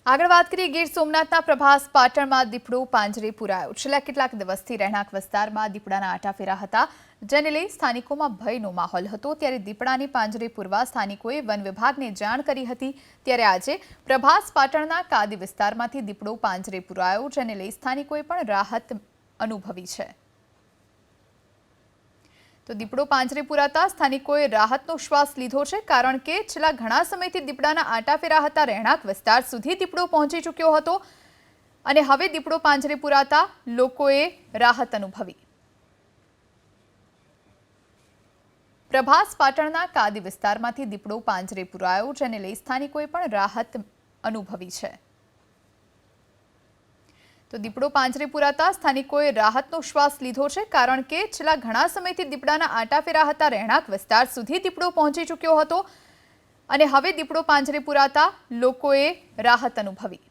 આગળ વાત કરીએ ગીર સોમનાથના પ્રભાસ પાટણમાં દીપડો પાંજરે પુરાયો। છેલ્લા કેટલાક દિવસથી રહેણાંક વિસ્તારમાં દીપડાના આટાફેરા હતા, જેને લઈ સ્થાનિકોમાં ભયનો માહોલ હતો। ત્યારે દીપડાને પાંજરે પૂરવા સ્થાનિકોએ વન વિભાગને જાણ કરી હતી। ત્યારે આજે પ્રભાસ પાટણના કાદી વિસ્તારમાંથી દીપડો પાંજરે પુરાયો, જેને લઈ સ્થાનિકોએ પણ રાહત અનુભવી છે। તો દીપડો પાંજરે પુરાતા સ્થાનિકોએ રાહતનો શ્વાસ લીધો છે, કારણ કે છેલ્લા ઘણા સમયથી દીપડાના આટાફેરા હતા। રહેણાંક વિસ્તાર સુધી દીપડો પહોંચી ચૂક્યો હતો અને હવે દીપડો પાંજરે પુરાતા લોકોએ રાહત અનુભવી। પ્રભાસ પાટણના કાદી વિસ્તારમાંથી દીપડો પાંજરે પુરાયો, જેને લઈ સ્થાનિકોએ પણ રાહત અનુભવી છે। તો દીપડો પાંજરે પુરાતા સ્થાનિકોએ રાહતનો શ્વાસ લીધો છે, કારણ કે છેલ્લા ઘણા સમયથી દીપડાના આટાફેરા હતા। રહેણાંક વિસ્તાર સુધી દીપડો પહોંચી ચૂક્યો હતો અને હવે દીપડો પાંજરે પુરાતા લોકોએ રાહત અનુભવી।